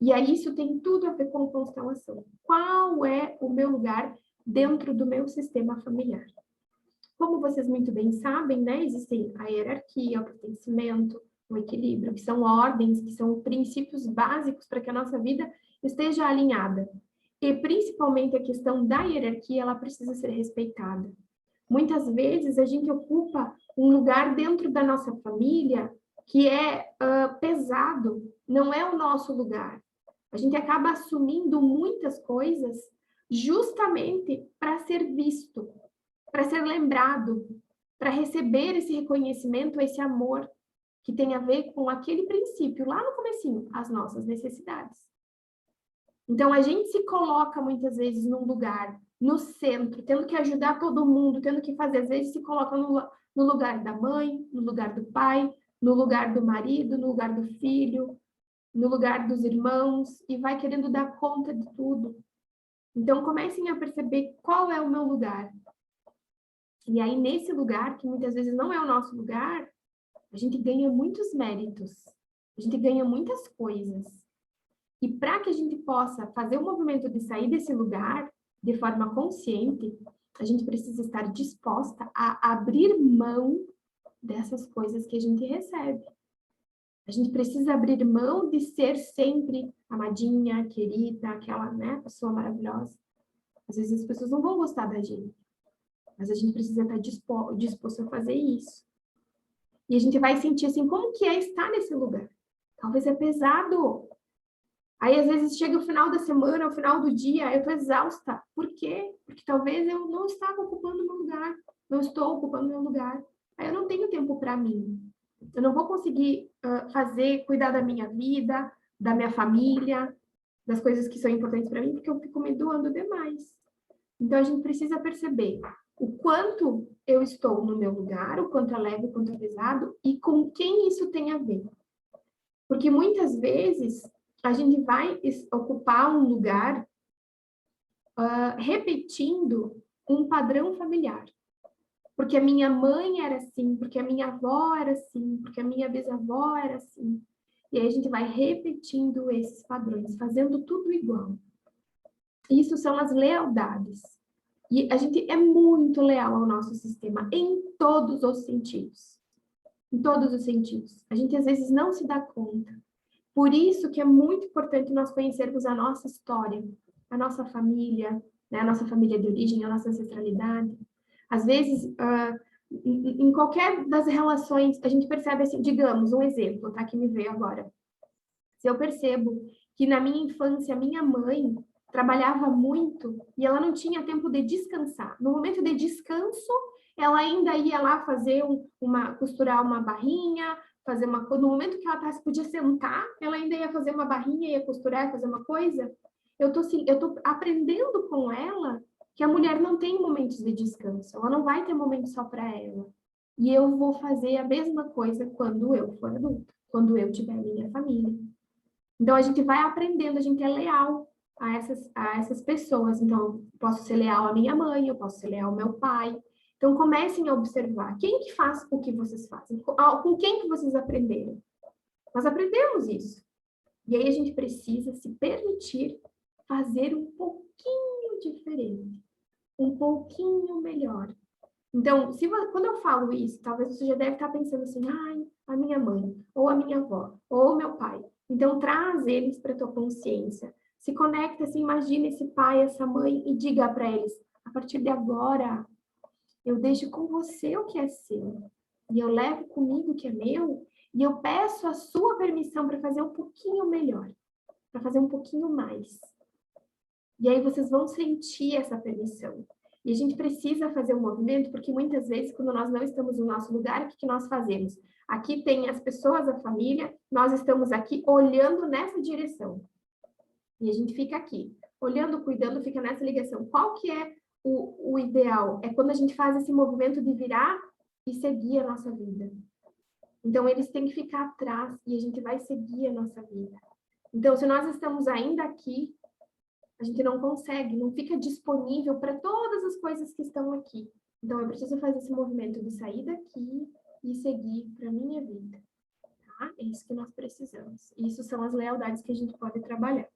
E aí, isso tem tudo a ver com constelação. Qual é o meu lugar dentro do meu sistema familiar? Como vocês muito bem sabem, né, existem a hierarquia, o pertencimento, o equilíbrio, que são ordens, que são princípios básicos para que a nossa vida esteja alinhada. E principalmente a questão da hierarquia, ela precisa ser respeitada. Muitas vezes a gente ocupa um lugar dentro da nossa família que é pesado, não é o nosso lugar. A gente acaba assumindo muitas coisas justamente para ser visto, para ser lembrado, para receber esse reconhecimento, esse amor que tem a ver com aquele princípio lá no comecinho, as nossas necessidades. Então, a gente se coloca muitas vezes num lugar, no centro, tendo que ajudar todo mundo, tendo que fazer, às vezes se coloca no lugar da mãe, no lugar do pai, no lugar do marido, no lugar do filho, no lugar dos irmãos, e vai querendo dar conta de tudo. Então, comecem a perceber qual é o meu lugar. E aí, nesse lugar, que muitas vezes não é o nosso lugar, a gente ganha muitos méritos, a gente ganha muitas coisas. E para que a gente possa fazer o movimento de sair desse lugar de forma consciente, a gente precisa estar disposta a abrir mão dessas coisas que a gente recebe. A gente precisa abrir mão de ser sempre amadinha, querida, aquela, né, pessoa maravilhosa. Às vezes as pessoas não vão gostar da gente. mas a gente precisa estar disposto a fazer isso. E a gente vai sentir assim, como que é estar nesse lugar? Talvez é pesado. Aí, às vezes, chega o final da semana, o final do dia, eu tô exausta. Por quê? Porque talvez eu não estava ocupando o meu lugar, não estou ocupando o meu lugar. Aí eu não tenho tempo para mim. Eu não vou conseguir cuidar da minha vida, da minha família, das coisas que são importantes para mim, porque eu fico me doando demais. Então, a gente precisa perceber o quanto eu estou no meu lugar, o quanto é leve, o quanto é pesado, e com quem isso tem a ver. Porque muitas vezes a gente vai ocupar um lugar repetindo um padrão familiar. Porque a minha mãe era assim, porque a minha avó era assim, porque a minha bisavó era assim. E aí a gente vai repetindo esses padrões, fazendo tudo igual. Isso são as lealdades. E a gente é muito leal ao nosso sistema, em todos os sentidos. Em todos os sentidos. A gente, às vezes, não se dá conta. Por isso que é muito importante nós conhecermos a nossa história, a nossa família, né? A nossa família de origem, a nossa ancestralidade. Às vezes, em qualquer das relações, a gente percebe assim, digamos, um exemplo, tá? Que me veio agora. Se eu percebo que na minha infância, minha mãe trabalhava muito e ela não tinha tempo de descansar. No momento de descanso, ela ainda ia lá fazer costurar uma barrinha, fazer uma coisa. No momento que ela podia sentar, ela ainda ia fazer uma barrinha, ia costurar, fazer uma coisa. Eu tô aprendendo com ela que a mulher não tem momentos de descanso, ela não vai ter momentos só para ela. E eu vou fazer a mesma coisa quando eu for adulta, quando eu tiver minha família. Então, a gente vai aprendendo, a gente é leal a essas pessoas. Então, eu posso ser leal à minha mãe, eu posso ser leal ao meu pai. Então, comecem a observar quem que faz o que vocês fazem, com quem que vocês aprenderam. Nós aprendemos isso. E aí a gente precisa se permitir fazer um pouquinho diferente, um pouquinho melhor. Então, quando eu falo isso, talvez você já deve estar pensando assim, ai, a minha mãe, ou a minha avó, ou o meu pai. Então, traz eles para a tua consciência. Se conecta, se imagina esse pai, essa mãe, e diga para eles, a partir de agora, eu deixo com você o que é seu. E eu levo comigo o que é meu, e eu peço a sua permissão para fazer um pouquinho melhor, para fazer um pouquinho mais. E aí vocês vão sentir essa permissão. E a gente precisa fazer um movimento, porque muitas vezes, quando nós não estamos no nosso lugar, o que nós fazemos? Aqui tem as pessoas, a família, nós estamos aqui olhando nessa direção. E a gente fica aqui, olhando, cuidando, fica nessa ligação. Qual que é o ideal? É quando a gente faz esse movimento de virar e seguir a nossa vida. Então, eles têm que ficar atrás e a gente vai seguir a nossa vida. Então, se nós estamos ainda aqui, a gente não consegue, não fica disponível para todas as coisas que estão aqui. Então, eu preciso fazer esse movimento de sair daqui e seguir para a minha vida. Tá? É isso que nós precisamos. Isso são as lealdades que a gente pode trabalhar.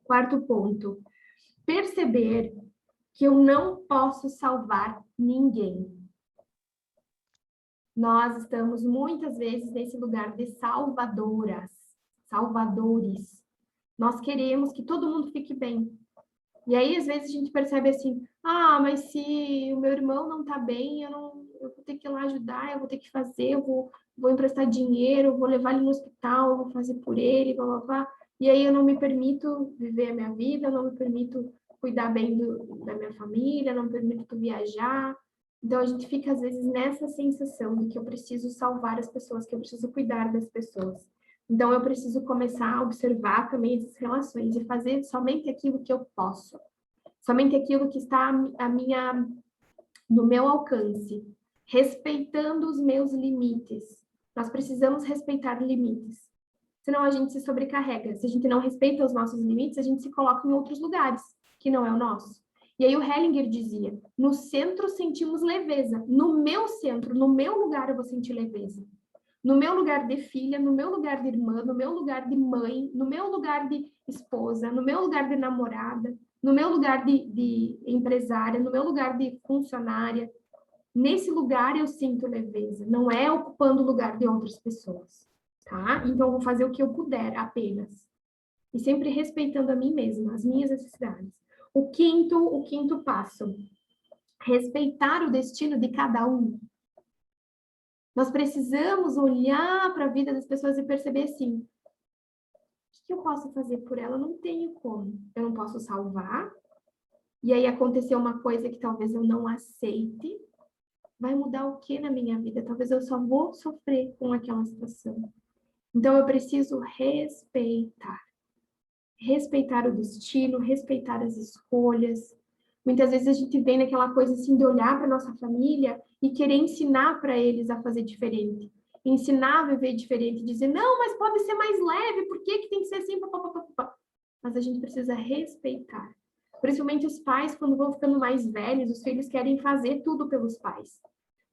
Quarto ponto. Perceber que eu não posso salvar ninguém. Nós estamos muitas vezes nesse lugar de salvadoras, salvadores. Nós queremos que todo mundo fique bem. E aí, às vezes, a gente percebe assim, mas se o meu irmão não tá bem, eu vou ter que ir lá ajudar, eu vou ter que fazer, eu vou emprestar dinheiro, eu vou levar ele no hospital, eu vou fazer por ele, blá, blá, blá. E aí eu não me permito viver a minha vida, eu não me permito cuidar bem da minha família, não me permito viajar. Então, a gente fica, às vezes, nessa sensação de que eu preciso salvar as pessoas, que eu preciso cuidar das pessoas. Então, eu preciso começar a observar também essas relações e fazer somente aquilo que eu posso. Somente aquilo que está no meu alcance, respeitando os meus limites. Nós precisamos respeitar limites. Senão a gente se sobrecarrega. Se a gente não respeita os nossos limites, a gente se coloca em outros lugares, que não é o nosso. E aí o Hellinger dizia, no centro sentimos leveza. No meu centro, no meu lugar eu vou sentir leveza. No meu lugar de filha, no meu lugar de irmã, no meu lugar de mãe, no meu lugar de esposa, no meu lugar de namorada, no meu lugar de empresária, no meu lugar de funcionária. Nesse lugar eu sinto leveza, não é ocupando o lugar de outras pessoas, tá? Então, eu vou fazer o que eu puder apenas. E sempre respeitando a mim mesma, as minhas necessidades. O quinto passo, respeitar o destino de cada um. Nós precisamos olhar para a vida das pessoas e perceber assim, o que eu posso fazer por ela? Eu não tenho como. Eu não posso salvar. E aí aconteceu uma coisa que talvez eu não aceite. Vai mudar o que na minha vida? Talvez eu só vou sofrer com aquela situação. Então eu preciso respeitar. Respeitar o destino, respeitar as escolhas. Muitas vezes a gente vem naquela coisa assim de olhar para nossa família e querer ensinar para eles a fazer diferente. Ensinar a viver diferente, dizer, não, mas pode ser mais leve, por que que tem que ser assim? Mas a gente precisa respeitar. Principalmente os pais, quando vão ficando mais velhos, os filhos querem fazer tudo pelos pais.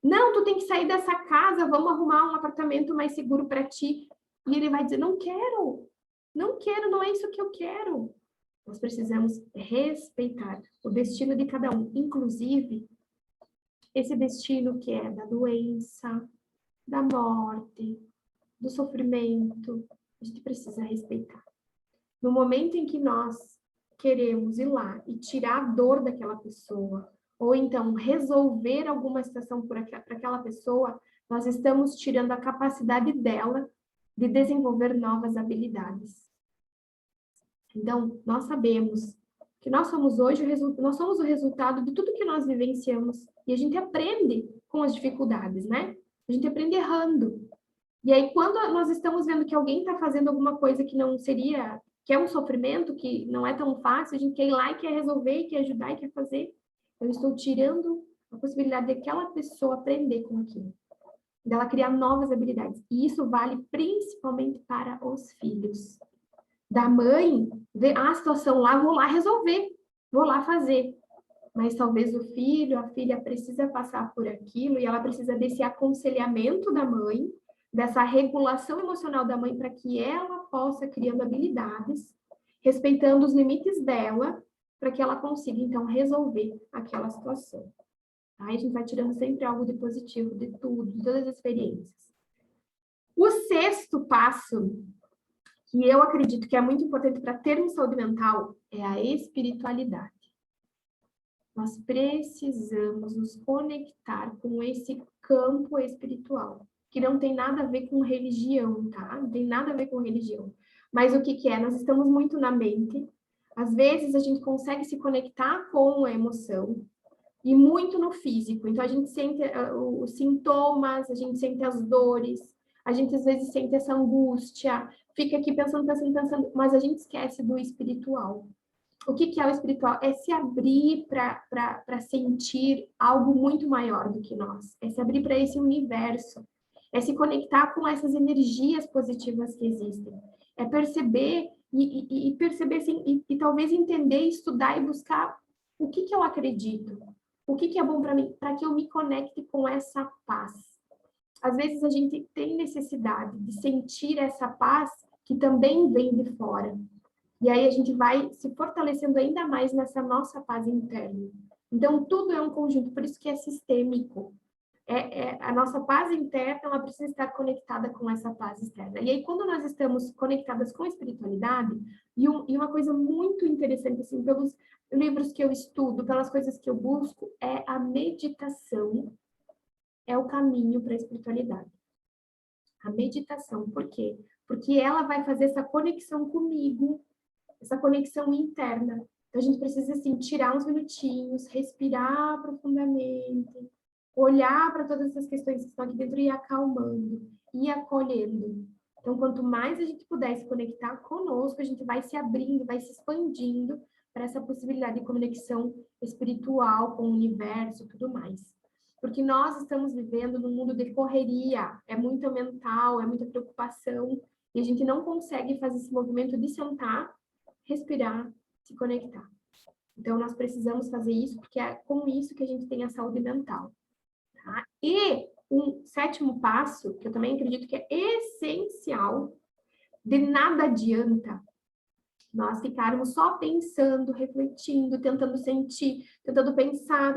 Não, tu tem que sair dessa casa, vamos arrumar um apartamento mais seguro para ti. E ele vai dizer, não quero, não é isso que eu quero. Nós precisamos respeitar o destino de cada um, inclusive esse destino que é da doença, da morte, do sofrimento. A gente precisa respeitar. No momento em que nós queremos ir lá e tirar a dor daquela pessoa, ou então resolver alguma situação para aquela pessoa, nós estamos tirando a capacidade dela de desenvolver novas habilidades. Então, nós sabemos que nós somos hoje nós somos o resultado de tudo que nós vivenciamos e a gente aprende com as dificuldades, né? A gente aprende errando. E aí, quando nós estamos vendo que alguém está fazendo alguma coisa que não seria, que é um sofrimento, que não é tão fácil, a gente quer ir lá e quer resolver, quer ajudar e quer fazer. Eu estou tirando a possibilidade daquela pessoa aprender com aquilo, dela criar novas habilidades. E isso vale principalmente para os filhos. Da mãe, ver a situação lá, vou lá resolver, vou lá fazer. Mas talvez o filho, a filha precisa passar por aquilo e ela precisa desse aconselhamento da mãe, dessa regulação emocional da mãe para que ela possa criando habilidades, respeitando os limites dela, para que ela consiga então resolver aquela situação. Aí a gente vai tirando sempre algo de positivo de tudo, de todas as experiências. O sexto passo, que eu acredito que é muito importante para termos saúde mental, é a espiritualidade. Nós precisamos nos conectar com esse campo espiritual, que não tem nada a ver com religião, tá? Não tem nada a ver com religião. Mas o que que é? Nós estamos muito na mente. Às vezes a gente consegue se conectar com a emoção e muito no físico. Então a gente sente os sintomas, a gente sente as dores, a gente às vezes sente essa angústia, fica aqui pensando, mas a gente esquece do espiritual. O que é o espiritual? É se abrir para sentir algo muito maior do que nós. É se abrir para esse universo. É se conectar com essas energias positivas que existem. É perceber e perceber assim, e talvez entender, estudar e buscar o que eu acredito. O que é bom para mim, para que eu me conecte com essa paz. Às vezes a gente tem necessidade de sentir essa paz que também vem de fora. E aí a gente vai se fortalecendo ainda mais nessa nossa paz interna. Então, tudo é um conjunto, por isso que é sistêmico. A nossa paz interna, ela precisa estar conectada com essa paz externa. E aí, quando nós estamos conectadas com a espiritualidade, e uma coisa muito interessante, assim, pelos livros que eu estudo, pelas coisas que eu busco, é a meditação, é o caminho para a espiritualidade. A meditação, por quê? Porque ela vai fazer essa conexão comigo, essa conexão interna. Então, a gente precisa, assim, tirar uns minutinhos, respirar profundamente, olhar para todas essas questões que estão aqui dentro e ir acalmando, e acolhendo. Então, quanto mais a gente puder se conectar conosco, a gente vai se abrindo, vai se expandindo para essa possibilidade de conexão espiritual com o universo e tudo mais. Porque nós estamos vivendo num mundo de correria, é muito mental, é muita preocupação, e a gente não consegue fazer esse movimento de sentar, respirar, se conectar. Então, nós precisamos fazer isso, porque é com isso que a gente tem a saúde mental. Tá? E um sétimo passo, que eu também acredito que é essencial, de nada adianta nós ficarmos só pensando, refletindo, tentando sentir, tentando pensar,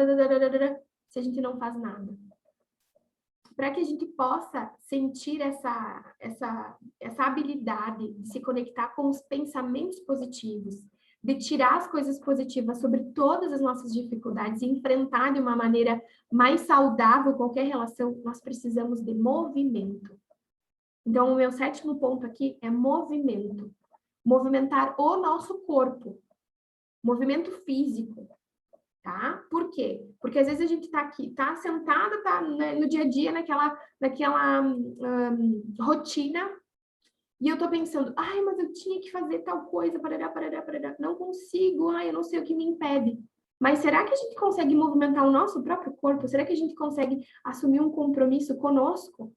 se a gente não faz nada. Para que a gente possa sentir essa habilidade de se conectar com os pensamentos positivos, de tirar as coisas positivas sobre todas as nossas dificuldades e enfrentar de uma maneira mais saudável qualquer relação, nós precisamos de movimento. Então, o meu 7º ponto aqui é movimento. Movimentar o nosso corpo. Movimento físico. Tá? Por quê? Porque às vezes a gente tá aqui, tá sentada, tá, né, no dia a dia, naquela rotina, e eu tô pensando, ai, mas eu tinha que fazer tal coisa, parará, parará, parará. Não consigo, ai, eu não sei o que me impede. Mas será que a gente consegue movimentar o nosso próprio corpo? Será que a gente consegue assumir um compromisso conosco?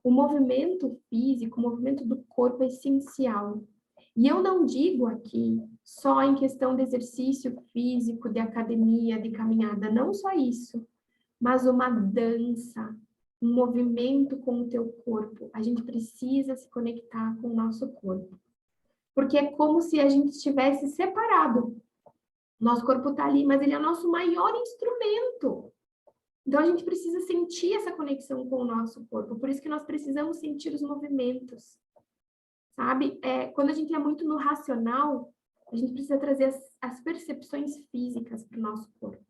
O movimento físico, o movimento do corpo é essencial. E eu não digo aqui só em questão de exercício físico, de academia, de caminhada, não só isso, mas uma dança, um movimento com o teu corpo. A gente precisa se conectar com o nosso corpo. Porque é como se a gente estivesse separado. Nosso corpo está ali, mas ele é o nosso maior instrumento. Então, a gente precisa sentir essa conexão com o nosso corpo. Por isso que nós precisamos sentir os movimentos. Sabe? Quando a gente é muito no racional, a gente precisa trazer as percepções físicas para o nosso corpo.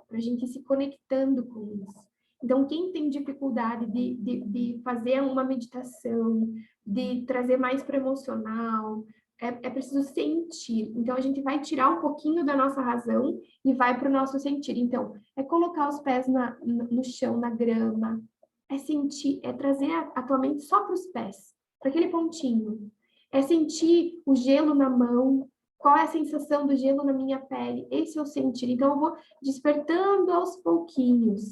Para a gente ir se conectando com isso. Então, quem tem dificuldade de fazer uma meditação, de trazer mais para o emocional, é preciso sentir. Então, a gente vai tirar um pouquinho da nossa razão e vai para o nosso sentir. Então, é colocar os pés no chão, na grama, é sentir, é trazer a tua mente só para os pés, para aquele pontinho. É sentir o gelo na mão, qual é a sensação do gelo na minha pele, esse é o sentir. Então, eu vou despertando aos pouquinhos.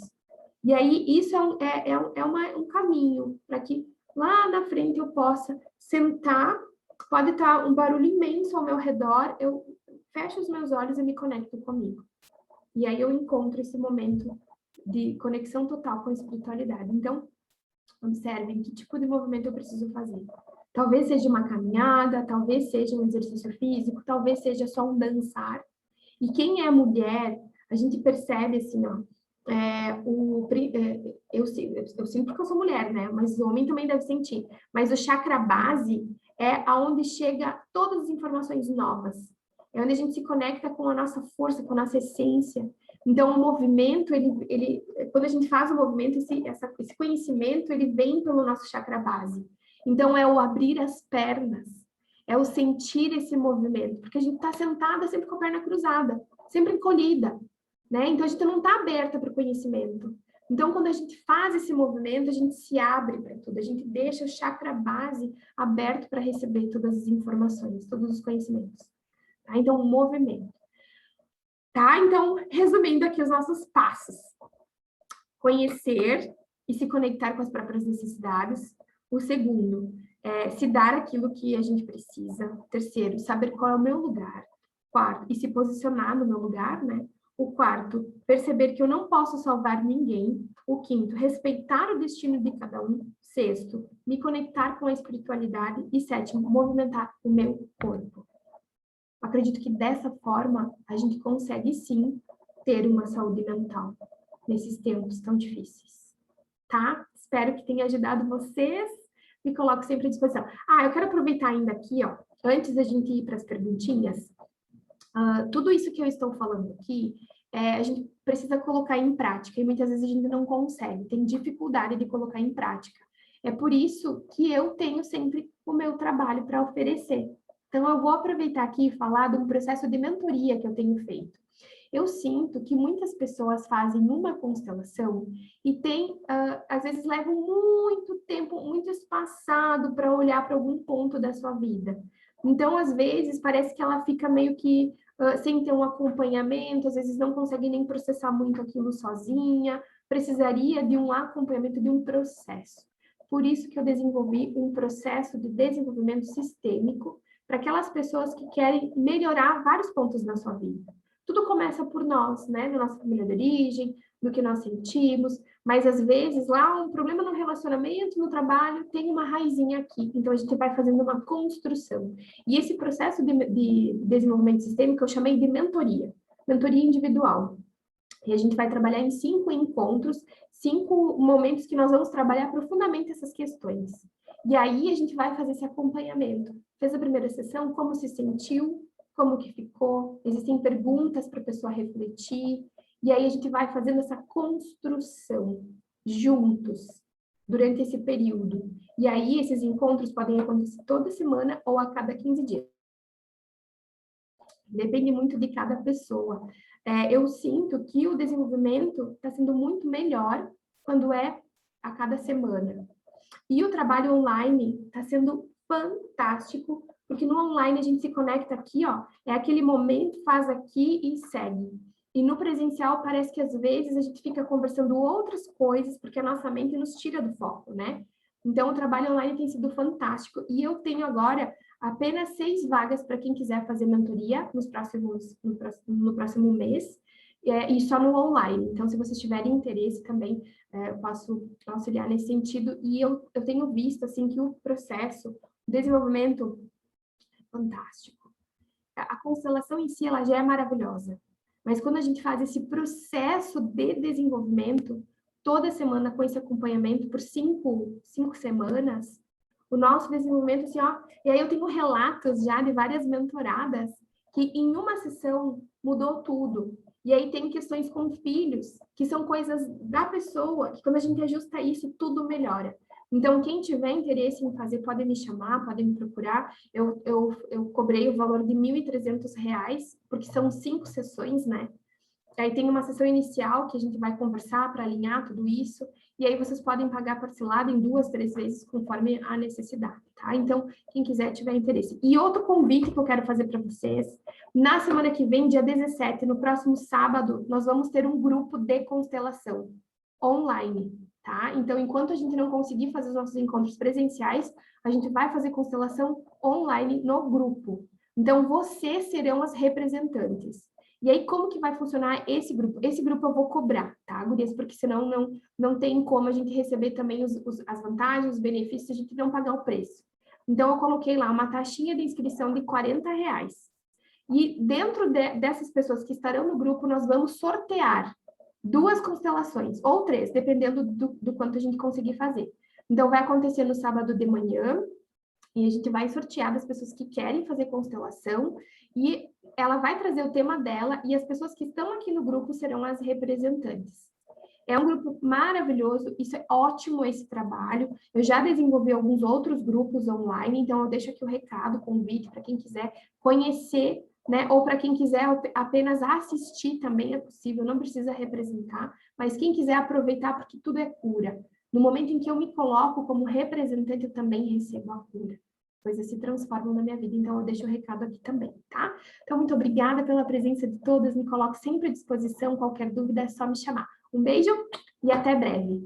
E aí, isso um caminho para que lá na frente eu possa sentar. Pode estar um barulho imenso ao meu redor, eu fecho os meus olhos e me conecto comigo. E aí eu encontro esse momento de conexão total com a espiritualidade. Então, observem que tipo de movimento eu preciso fazer. Talvez seja uma caminhada, talvez seja um exercício físico, talvez seja só um dançar. E quem é mulher, a gente percebe assim, ó, eu sinto que eu sou mulher, né? Mas o homem também deve sentir. Mas o chakra base é aonde chega todas as informações novas. É onde a gente se conecta com a nossa força, com a nossa essência. Então, o movimento, quando a gente faz o movimento, esse conhecimento, ele vem pelo nosso chakra base. Então, é o abrir as pernas, é o sentir esse movimento, porque a gente está sentada sempre com a perna cruzada, sempre encolhida, né? Então, a gente não está aberta para o conhecimento. Então, quando a gente faz esse movimento, a gente se abre para tudo, a gente deixa o chakra base aberto para receber todas as informações, todos os conhecimentos. Tá? Então, o movimento. Tá? Então, resumindo aqui os nossos passos. Conhecer e se conectar com as próprias necessidades. O segundo, se dar aquilo que a gente precisa. Terceiro, saber qual é o meu lugar. Quarto, e se posicionar no meu lugar, né? O quarto, perceber que eu não posso salvar ninguém. O quinto, respeitar o destino de cada um. Sexto, me conectar com a espiritualidade. E sétimo, movimentar o meu corpo. Acredito que dessa forma a gente consegue sim ter uma saúde mental nesses tempos tão difíceis, tá? Espero que tenha ajudado vocês. Me coloco sempre à disposição. Eu quero aproveitar ainda aqui, ó, antes da gente ir para as perguntinhas, tudo isso que eu estou falando aqui, a gente precisa colocar em prática, e muitas vezes a gente não consegue, tem dificuldade de colocar em prática. É por isso que eu tenho sempre o meu trabalho para oferecer. Então, eu vou aproveitar aqui e falar de um processo de mentoria que eu tenho feito. Eu sinto que muitas pessoas fazem uma constelação e às vezes levam muito tempo, muito espaçado para olhar para algum ponto da sua vida. Então, às vezes, parece que ela fica meio que sem ter um acompanhamento, às vezes não consegue nem processar muito aquilo sozinha, precisaria de um acompanhamento, de um processo. Por isso que eu desenvolvi um processo de desenvolvimento sistêmico para aquelas pessoas que querem melhorar vários pontos na sua vida. Tudo começa por nós, né? Na nossa família de origem, no que nós sentimos, mas às vezes lá um problema no relacionamento, no trabalho, tem uma raizinha aqui. Então a gente vai fazendo uma construção. E esse processo de desenvolvimento sistêmico eu chamei de mentoria individual. E a gente vai trabalhar em 5 encontros, 5 momentos que nós vamos trabalhar profundamente essas questões. E aí a gente vai fazer esse acompanhamento. Fez a primeira sessão, como se sentiu? como que ficou, existem perguntas para a pessoa refletir, e aí a gente vai fazendo essa construção juntos durante esse período. E aí esses encontros podem acontecer toda semana ou a cada 15 dias. Depende muito de cada pessoa. Eu sinto que o desenvolvimento está sendo muito melhor quando é a cada semana. E o trabalho online está sendo fantástico, porque no online a gente se conecta aqui, ó, é aquele momento, faz aqui e segue. E no presencial parece que às vezes a gente fica conversando outras coisas, porque a nossa mente nos tira do foco, né? Então o trabalho online tem sido fantástico, e eu tenho agora apenas 6 vagas para quem quiser fazer mentoria no próximo mês, e só no online. Então, se vocês tiverem interesse também, eu posso auxiliar nesse sentido. E eu tenho visto, assim, que o processo, o desenvolvimento é fantástico. A constelação em si, ela já é maravilhosa. Mas quando a gente faz esse processo de desenvolvimento, toda semana com esse acompanhamento por 5 semanas, o nosso desenvolvimento, assim, ó... E aí eu tenho relatos já de várias mentoradas que em uma sessão mudou tudo. E aí tem questões com filhos, que são coisas da pessoa, que quando a gente ajusta isso, tudo melhora. Então, quem tiver interesse em fazer, pode me chamar, pode me procurar. Eu cobrei o valor de R$ 1.300, porque são 5 sessões, né? Aí tem uma sessão inicial que a gente vai conversar para alinhar tudo isso, e aí vocês podem pagar parcelado em 2, 3 vezes, conforme a necessidade, tá? Então, quem quiser, tiver interesse. E outro convite que eu quero fazer para vocês, na semana que vem, dia 17, no próximo sábado, nós vamos ter um grupo de constelação online, tá? Então, enquanto a gente não conseguir fazer os nossos encontros presenciais, a gente vai fazer constelação online no grupo. Então, vocês serão as representantes. E aí, como que vai funcionar esse grupo? Esse grupo eu vou cobrar, tá, gurias? Porque senão não tem como a gente receber também as vantagens, os benefícios, a gente não pagar o preço. Então, eu coloquei lá uma taxinha de inscrição de R$ 40. E dentro dessas pessoas que estarão no grupo, nós vamos sortear 2 constelações, ou 3, dependendo do quanto a gente conseguir fazer. Então, vai acontecer no sábado de manhã, e a gente vai sortear das pessoas que querem fazer constelação, e ela vai trazer o tema dela, e as pessoas que estão aqui no grupo serão as representantes. É um grupo maravilhoso, isso é ótimo esse trabalho. Eu já desenvolvi alguns outros grupos online, então eu deixo aqui o recado, o convite para quem quiser conhecer, né? Ou para quem quiser apenas assistir também é possível, não precisa representar, mas quem quiser aproveitar, porque tudo é cura. No momento em que eu me coloco como representante, eu também recebo a cura. Coisas se transformam na minha vida, então eu deixo o recado aqui também, tá? Então, muito obrigada pela presença de todas, me coloco sempre à disposição, qualquer dúvida é só me chamar. Um beijo e até breve!